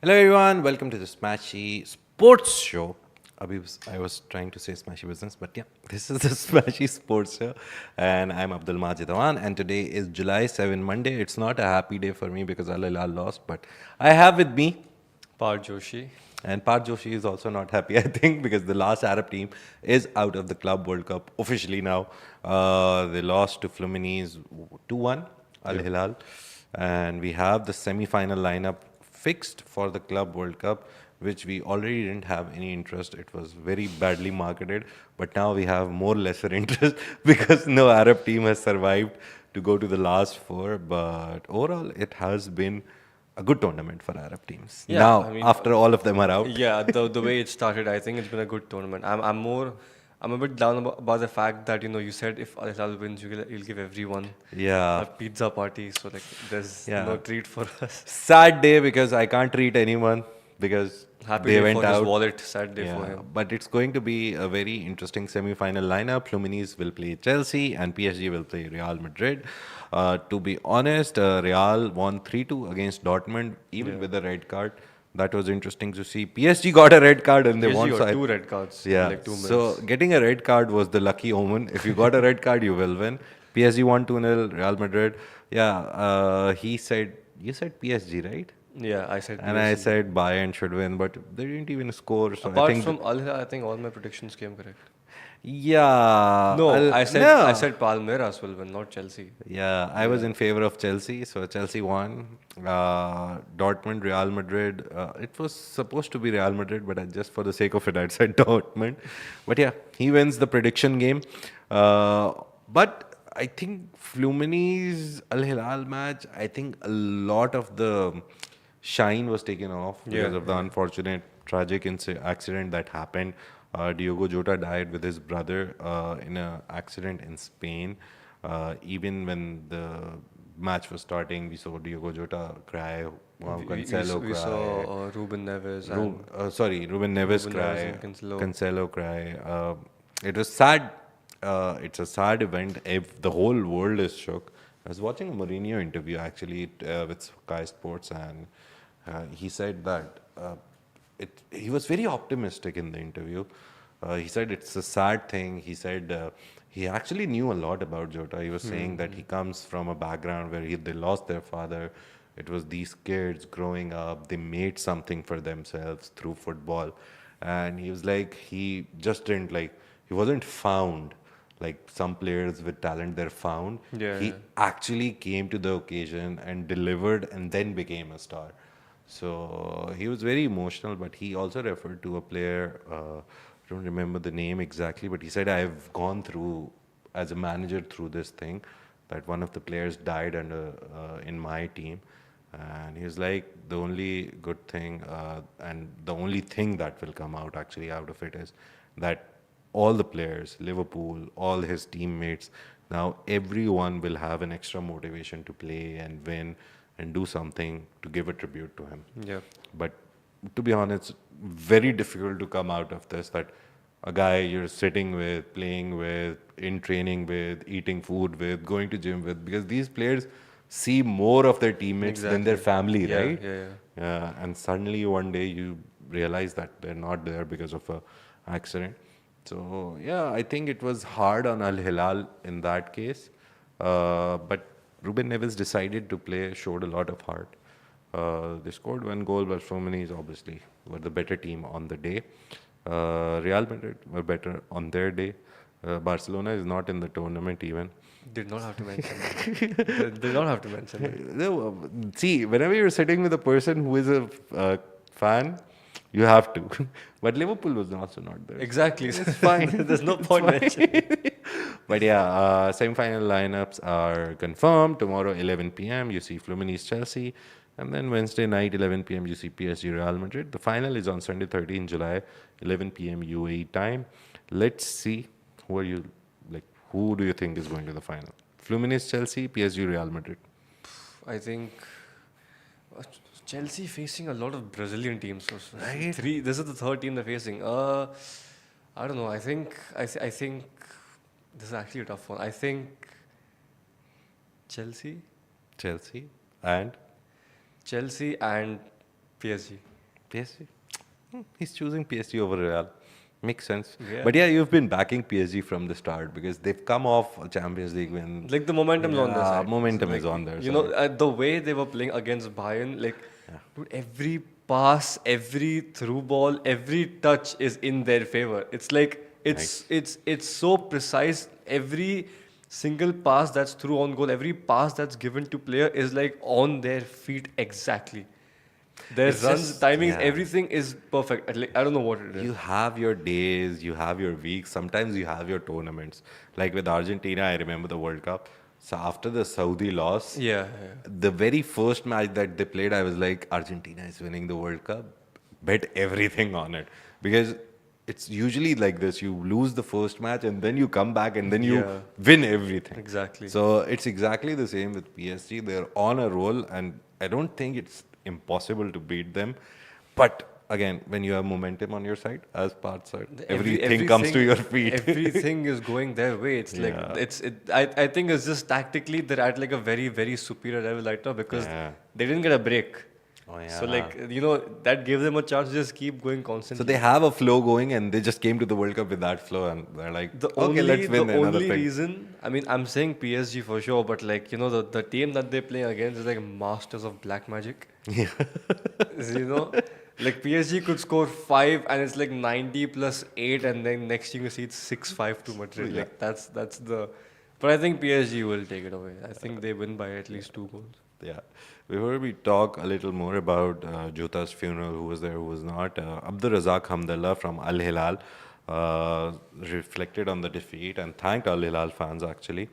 Hello everyone, welcome to the Smashi Sports Show. I was trying to say Smashi Business, but yeah, this is the Smashi Sports Show. And I'm Abdul Majid Awan, and today is July 7, Monday. It's not a happy day for me because Al Hilal lost, but I have with me, Par Joshi. and Parth Joshi is also not happy, I think, because the last Arab team is out of the Club World Cup officially now. They lost to Fluminense 2-1, Al Hilal. And we have the semi-final lineup fixed for the Club World Cup, which we already didn't have any interest. It was very badly marketed, but now we have more lesser interest because no Arab team has survived to go to the last four. But overall, it has been a good tournament for Arab teams. Yeah, Now, I mean, after all of them are out. Yeah, the way it started, I think it's been a good tournament. I'm a bit down about the fact that you said if Al Hilal wins, you'll give everyone Yeah. a pizza party. So like, there's Yeah. no treat for us. Sad day because I can't treat anyone because Happy they day went for out. his wallet. Sad day for Yeah, him. but it's going to be a very interesting semi-final lineup. Fluminense will play Chelsea and PSG will play Real Madrid. To be honest, Real won 3-2 against Dortmund, even with a red card. That was interesting to see. PSG got a red card and they won. PSG So got two red cards in yeah, like 2 so minutes. getting a red card was the lucky omen. If you got a red card, you will win. PSG won 2-0, Real Madrid. Yeah, you said PSG, right? Yeah, I said And I PSG. said Bayern should win, but they didn't even score. So I Apart think, from Al Hilal, I think all my predictions came correct. yeah, No, I no. said Palmeiras will win, not Chelsea. Yeah, I was in favor of Chelsea, so Chelsea won. Dortmund, Real Madrid. It was supposed to be Real Madrid, but just for the sake of it, I said Dortmund. But yeah, he wins the prediction game. But I think Fluminense Al Hilal match, I think a lot of the shine was taken off because of the unfortunate tragic accident that happened. Diogo Jota died with his brother in an accident in Spain. Even when the match was starting, we saw Diogo Jota cry, Cancelo We cry. saw Ruben Neves and Ruben Neves Ruben Neves cry, and Cancelo. Cancelo cry. It was sad. It's a sad event. If the whole world is shook. I was watching a Mourinho interview actually with Sky Sports, and he said that he was very optimistic in the interview. He said it's a sad thing. He said he actually knew a lot about Jota. He was saying that he comes from a background where they lost their father. It was these kids growing up. They made something for themselves through football. And he was like, he just didn't like, he wasn't found like some players with talent they're found. Yeah, He yeah. actually came to the occasion and delivered and then became a star. So he was very emotional, but he also referred to a player. I don't remember the name exactly, but he said, "I've gone through as a manager through this thing, that one of the players died in my team." And he was like, the only good thing and the only thing that will come out actually out of it is that all the players, Liverpool, all his teammates, now everyone will have an extra motivation to play and win and do something to give a tribute to him. Yeah. But to be honest, very difficult to come out of this, that a guy you're sitting with, playing with, in training with, eating food with, going to gym with, because these players see more of their teammates than their family, Yeah, right? yeah. And suddenly one day you realize that they're not there because of a accident. So yeah, I think it was hard on Al Hilal in that case. But Ruben Neves decided to play, showed a lot of heart. They scored one goal, but Fluminense obviously were the better team on the day. Real Madrid were better on their day. Barcelona is not in the tournament even. Did not have to mention that. Did not have to mention it. No, see, whenever you're sitting with a person who is a fan, you have to. But Liverpool was also not there. Exactly. It's fine. There's no point mentioning. But yeah, semi-final lineups are confirmed. Tomorrow, 11 p.m., you see Fluminense Chelsea. And then Wednesday night, 11 p.m., you see PSG Real Madrid. The final is on Sunday, 13 July, 11 p.m. UAE time. Let's see who do you think is going to the final? Fluminense Chelsea, PSG Real Madrid. I think uh, Chelsea facing a lot of Brazilian teams. So Right? three. This is the third team they're facing. I don't know. I think this is actually a tough one. I think Chelsea, Chelsea and Chelsea and PSG. PSG. He's choosing PSG over Real. Makes sense. Yeah. But yeah, you've been backing PSG from the start because they've come off a Champions League win. Like the momentum's on their Yeah, side. momentum Like, is on their you side. know, the way they were playing against Bayern, like, dude, every pass, every through ball, every touch is in their favor. It's like it's so precise. Every single pass that's through on goal, every pass that's given to player is like on their feet exactly. Their It's runs, just, timings, yeah. everything is perfect. Like, I don't know what it is. You have your days, you have your weeks, sometimes you have your tournaments. Like with Argentina, I remember the World Cup. So after the Saudi loss, Yeah, the very first match that they played, I was like, Argentina is winning the World Cup. Bet everything on it. Because it's usually like this. You lose the first match and then you come back and then you Yeah. win everything. Exactly. So it's exactly the same with PSG. They're on a roll and I don't think it's impossible to beat them. But again, when you have momentum on your side, as Parth said, everything comes to your feet. Everything is going their way. It's like Yeah. I think it's just tactically they're at like a very very superior level right now because Yeah. they didn't get a break. Oh, So yeah. like you know that gave them a chance to just keep going So constantly. they have a flow going and they just came to the World Cup with that flow and they're like, The okay, only let's win the another only thing. reason I mean I'm saying PSG for sure, but like you know the team that they play against is like masters of black magic. Yeah. You know, like PSG could score 5 and it's like 90 plus 8 and then next thing you see it's 6-5 to Madrid. Yeah. Like that's the but I think PSG will take it away. I think they win by at least 2 goals. Yeah. Before we talk a little more about Jota's funeral, who was there, who was not, Abdur Razak Hamdallah from Al Hilal reflected on the defeat and thanked Al Hilal fans actually.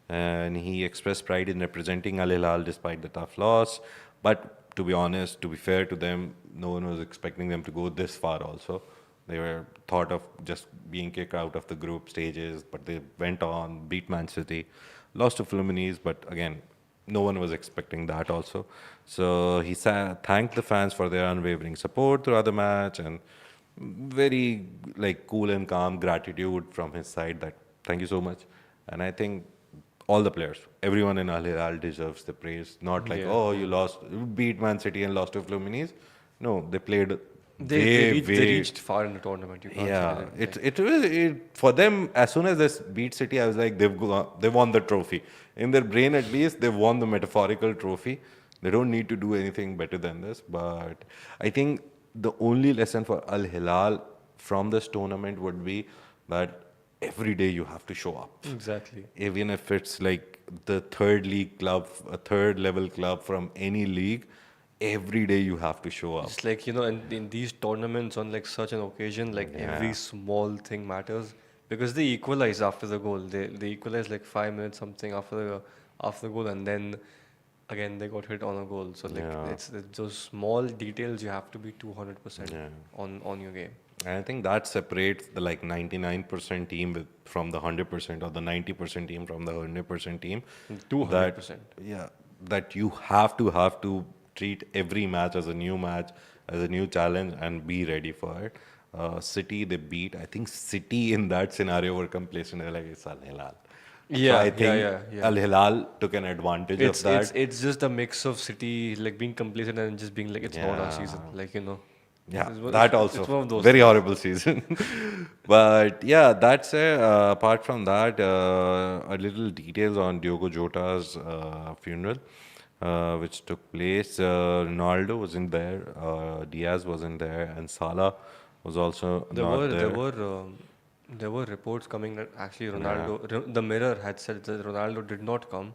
And he expressed pride in representing Al Hilal despite the tough loss. But to be honest, to be fair to them, no one was expecting them to go this far also. They were thought of just being kicked out of the group stages, but they went on, beat Man City, lost to Fluminense, but again, no one was expecting that also. So he thanked the fans for their unwavering support throughout the match and very like cool and calm gratitude from his side that thank you so much. And I think all the players, everyone in Al Hilal deserves the praise. Not like, Yeah. oh, you beat Man City and lost to Fluminense. No, they played They way, reached far in the tournament. You can't say yeah, that. it for them as soon as they beat City, I was like they won the trophy. In their brain, at least, they won the metaphorical trophy. They don't need to do anything better than this. But I think the only lesson for Al Hilal from this tournament would be that every day you have to show up, Exactly. even if it's like the third league club, a third level club from any league. Every day you have to show up. It's like, you know, in these tournaments on like such an occasion, like every small thing matters because they equalize after the goal. They equalize like 5 minutes something after the goal and then again they got hit on a goal. So like Yeah. it's those small details you have to be 200% Yeah. on your game. And I think that separates the like 99% team from the 100% or the 90% team from the 100% team. 200%. Yeah, that you have to treat every match as a new match, as a new challenge, and be ready for it. City they beat. I think City in that scenario were complacent. They're like it's Al Hilal. So Yeah, I think yeah. Al Hilal took an advantage of that. It's just a mix of City like being complacent and just being like it's not our season. Yeah. Like, you know. Yeah, It's that it's also. one of those Very things. horrible season. But yeah, that's it. Apart from that, a little details on Diogo Jota's funeral, which took place. Ronaldo wasn't there, Diaz wasn't there, and Salah was also There not were there there. were there were reports coming that actually the Mirror had said that Ronaldo did not come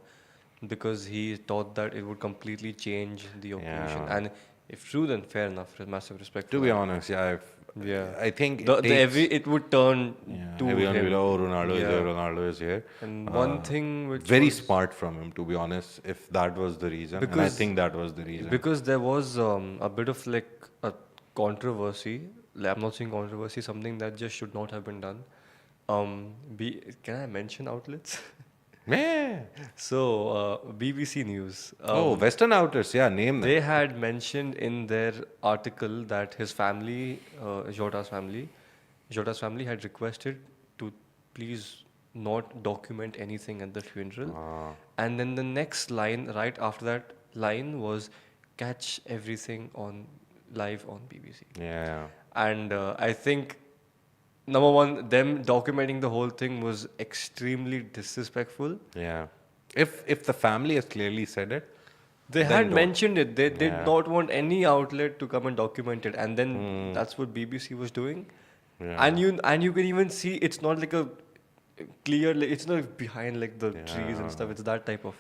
because he thought that it would completely change the occasion. Yeah. And if true, then fair enough. Massive respect To for be that. honest, yeah, Yeah, I think the it the takes. every it would turn Yeah, to everyone will him. be like, oh, Ronaldo is here, Yeah, Ronaldo is here. and one thing which Very was smart from him, to be honest, if that was the reason. And I because think that was the reason. because there was a bit of like a controversy. Like, I'm not saying controversy, something that just should not have been done. Can I mention outlets? Yeah. So, BBC News. Oh, Western Outers. Yeah, name them. They had mentioned in their article that his family, Jota's family had requested to please not document anything at the funeral. Ah, And then the next line, right after that line, was catch everything on live on BBC. yeah. And I think number one, them documenting the whole thing was extremely disrespectful. Yeah. If the family has clearly said it, They then had don't. mentioned it. They did Yeah. not want any outlet to come and document it, and then Mm, that's what BBC was doing. yeah. And you can even see it's not like a clear. Like, it's not behind like the trees and Yeah. stuff. It's that type of.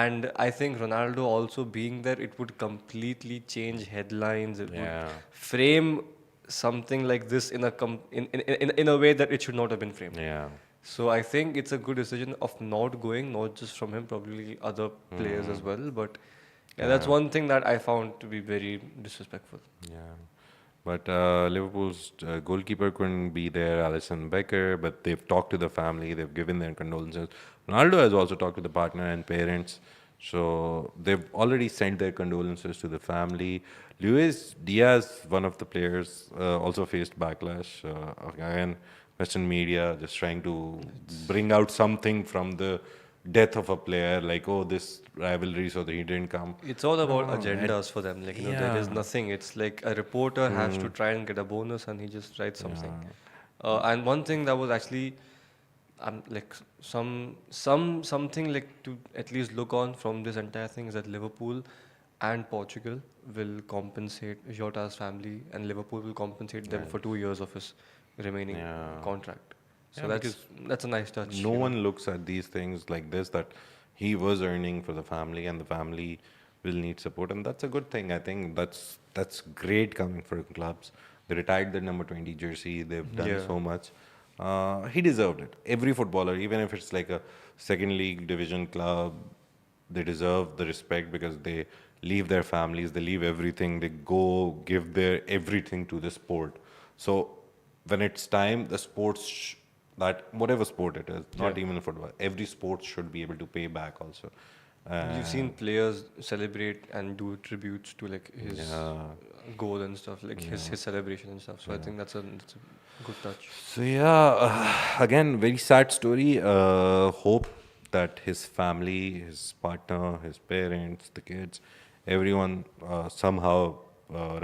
And I think Ronaldo also being there, it would completely change headlines. It would Yeah. frame something like this in a in a way that it should not have been framed. Yeah. So I think it's a good decision of not going, not just from him, probably other players as well. But yeah, that's Yeah. one thing that I found to be very disrespectful. Yeah. But Liverpool's goalkeeper couldn't be there, Alisson Becker, but they've talked to the family, they've given their condolences. Ronaldo has also talked to the partner and parents, so they've already sent their condolences to the family. Luis Diaz, one of the players, also faced backlash. Again, Western media just trying to bring out something from the death of a player, like, oh, this rivalry, so that he didn't come. It's all about No, agendas for them. Like, there is yeah. nothing. It's like a reporter has to try and get a bonus and he just writes something. And one thing that was actually like something like to at least look on from this entire thing is that Liverpool and Portugal will compensate Jota's family, and Liverpool will compensate them for 2 years of his remaining Yeah. contract. So Yeah, that's a nice touch. no one looks at these things like this, that he was earning for the family and the family will need support, and that's a good thing. I think that's great coming for clubs. They retired their number 20 jersey. They've done Yeah. so much. He deserved it. Every footballer, even if it's like a second league division club, they deserve the respect because they leave their families, they leave everything, they go give their everything to the sport. So when it's time, the sports that whatever sport it is, not even football, every sport should be able to pay back also. You've seen players celebrate and do tributes to like his Yeah. goal and stuff, like his celebration and stuff. So I think that's a good touch. So yeah, again, very sad story. Hope that his family, his partner, his parents, the kids, everyone somehow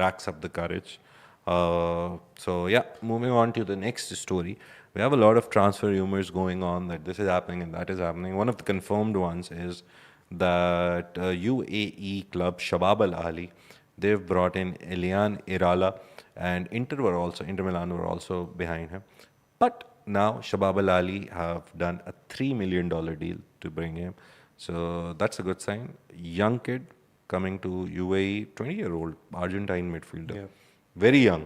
racks up the courage. So yeah, moving on to the next story. We have a lot of transfer rumors going on that this is happening and that is happening. One of the confirmed ones is that UAE club Shabab Al Ahli, they've brought in Elian Irala, and Inter Milan were also behind him. But now Shabab Al Ahli have done a $3 million deal to bring him. So that's a good sign. Young kid coming to UAE, 20-year-old Argentine midfielder. Yeah. Very young.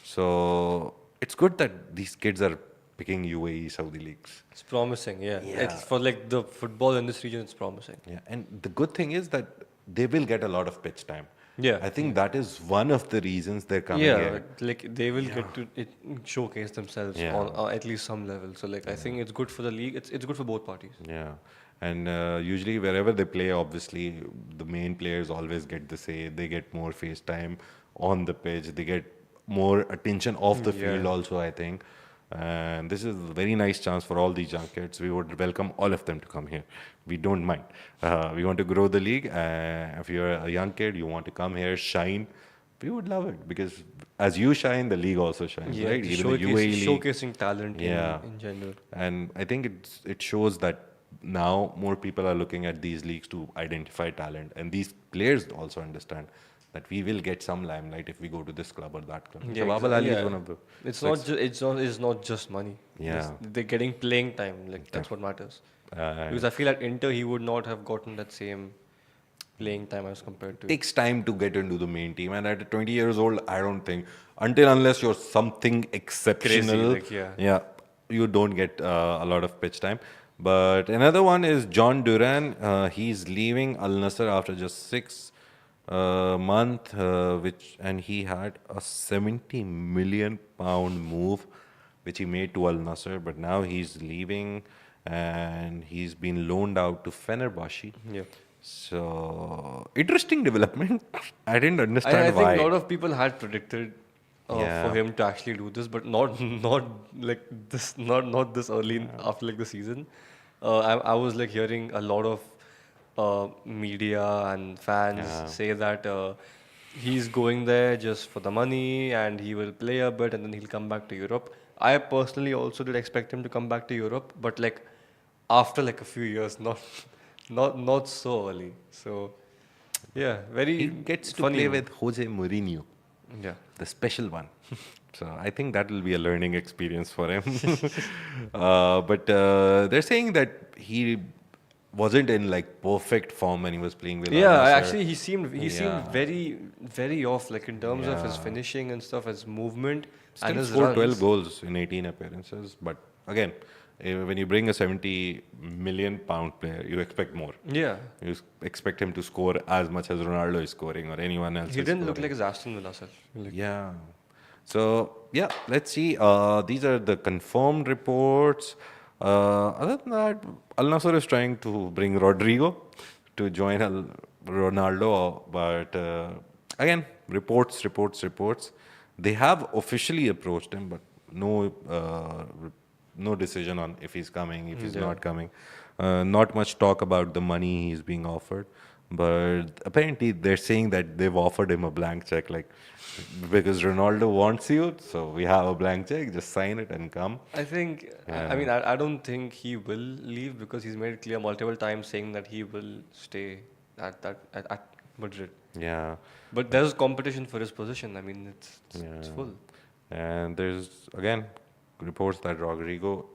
So it's good that these kids are picking UAE Saudi leagues. It's promising, yeah. Yeah. It's for like the football industry, it's promising. Yeah, and the good thing is that they will get a lot of pitch time. Yeah. I think that is one of the reasons they're coming Yeah, here. like they will get to showcase themselves Yeah. on at least some level. So like I think it's good for the league. It's good for both parties. Yeah, and usually wherever they play, obviously the main players always get the say. They get more face time on the pitch. They get more attention off the field also, I think. And this is a very nice chance for all these young kids. We would welcome all of them to come here. We don't mind. We want to grow the league. If you're a young kid, you want to come here, shine, we would love it because as you shine, the league also shines, right? just Even the UAE league. showcasing talent Yeah. in general. And I think it shows that now more people are looking at these leagues to identify talent, and these players also understand that we will get some limelight if we go to this club or that club. Yeah, Shabab Al Ahly is one of the. it's not just money. Yeah. They're getting playing time. Like that's what matters. Because I feel at Inter he would not have gotten that same playing time as compared to. Takes time to get into the main team, and at 20 years old, I don't think unless you're something exceptional, Crazy, like, yeah. you don't get a lot of pitch time. But another one is John Duran. He's leaving Al Nassr after just 6 month, and he had a 70 million pound move, which he made to Al Nassr. But now he's leaving, and he's been loaned out to Fenerbahce. Yeah. So interesting development. I didn't I understand think a why. lot of people had predicted for Yeah, him to actually do this, but not like this, not this early after like the season. I was like hearing a lot of media and fans yeah. say that he's going there just for the money and he will play a bit and then he'll come back to Europe. I personally also did expect him to come back to Europe, but like after like a few years, not not so early. So yeah, He very gets to funny play move. with Jose Mourinho, Yeah. the special one. So I think that will be a learning experience for him. But they're saying that he wasn't in like perfect form when he was playing with Al Yeah, Nassr. actually he seemed Yeah, very off like in terms of his yeah. finishing and stuff, his movement and Still his scored 12 runs. goals in 18 appearances. But again, when you bring a 70 million pound player, you expect more. Yeah. You expect him to score as much as Ronaldo is scoring or anyone else He is didn't look scoring. like his Aston Villa self. Like, Yeah. So yeah, let's see. These are the confirmed reports. Other than that, Al Nassr is trying to bring Rodrigo to join Ronaldo, but again, reports. They have officially approached him, but no decision on if he's coming, if he's yeah. not coming. Not much talk about the money he's being offered, but apparently they're saying that they've offered him a blank check, like because Ronaldo wants you, so we have a blank check, just sign it and come. I think I Yeah, mean I don't think he will leave because he's made it clear multiple times saying that he will stay at Madrid. yeah, But there's competition for his position. I mean it's yeah. full. And there's again reports that Rodrigo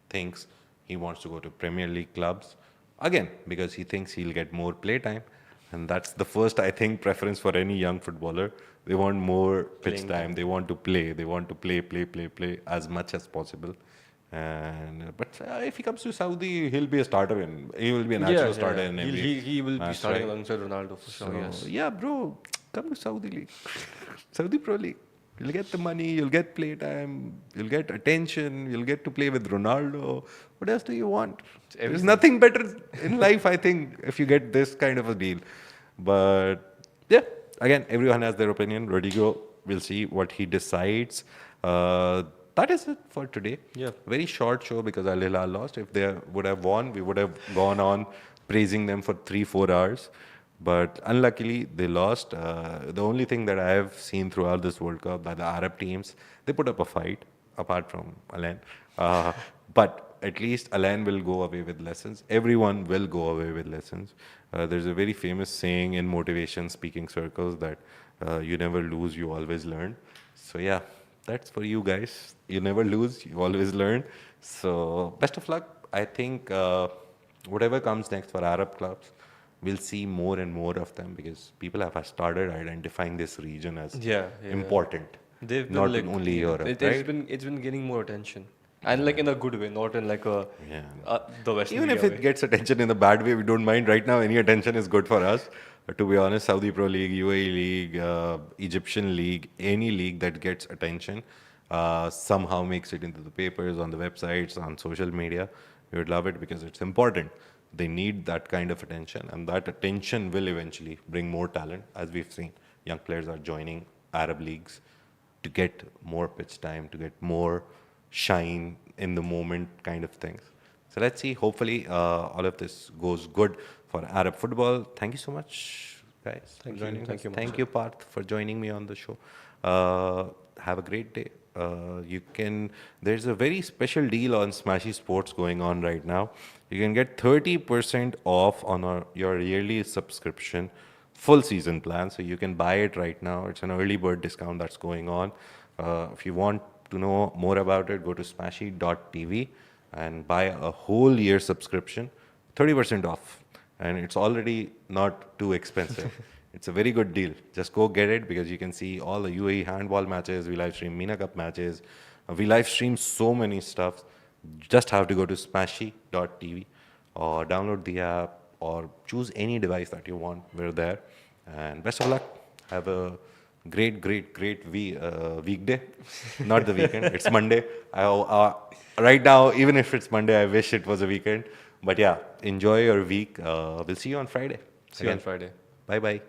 thinks he wants to go to Premier League clubs again because he thinks he'll get more play time, and that's the first I think preference for any young footballer. They want more pitch Playing time. time. They want to play. They want to play as much as possible. And but if he comes to Saudi, he'll be a starter in. He will be a Yeah, natural yeah, starter yeah. in He'll, every he will be match, starting right? alongside Ronaldo for sure. So Yes. yeah, bro, come to Saudi League, Saudi Pro League. You'll get the money, you'll get play time, you'll get attention, you'll get to play with Ronaldo. What else do you want? There's Everything. nothing better in life, I think, if you get this kind of a deal. But yeah, again, everyone has their opinion. Rodrigo, we'll see what he decides. That is it for today. Yeah. Very short show because Al Hilal lost. If they would have won, we would have gone on praising them for 3-4 hours. But unluckily, they lost. The only thing that I have seen throughout this World Cup by the Arab teams, they put up a fight, apart from Alan. But at least Alan will go away with lessons. Everyone will go away with lessons. There's a very famous saying in motivation speaking circles that you never lose, you always learn. So yeah, that's for you guys. You never lose, you always learn. So best of luck. I think whatever comes next for Arab clubs, we'll see more and more of them because people have started identifying this region as Yeah, yeah. important, They've been not like only Europe, it, right? it's been getting more attention and like in a good way, not in like a Yeah. the Western Even if media it way. gets attention in a bad way, we don't mind. Right now, any attention is good for us. To be honest, Saudi Pro League, UAE League, Egyptian League, any league that gets attention somehow makes it into the papers, on the websites, on social media. We would love it because it's important. They need that kind of attention, and that attention will eventually bring more talent. As we've seen, young players are joining Arab leagues to get more pitch time, to get more shine in the moment kind of things. So let's see. Hopefully, all of this goes good for Arab football. Thank you so much, guys, for Thank you. joining Thank us. you, Thank Marcel. you, Parth, for joining me on the show. Have a great day. You can. There's a very special deal on Smashi Sports going on right now. You can get 30% off on your yearly subscription, full season plan. So you can buy it right now. It's an early bird discount that's going on. If you want to know more about it, go to smashy.tv and buy a whole year subscription, 30% off. And it's already not too expensive. It's a very good deal. Just go get it because you can see all the UAE handball matches. We live stream Mina Cup matches. We live stream so many stuff. Just have to go to smashy.tv or download the app or choose any device that you want. We're there. And best of luck. Have a great weekday, not the weekend. It's Monday. Right now, even if it's Monday, I wish it was a weekend. But yeah, enjoy your week. We'll see you on Friday. See you on Friday. Bye bye.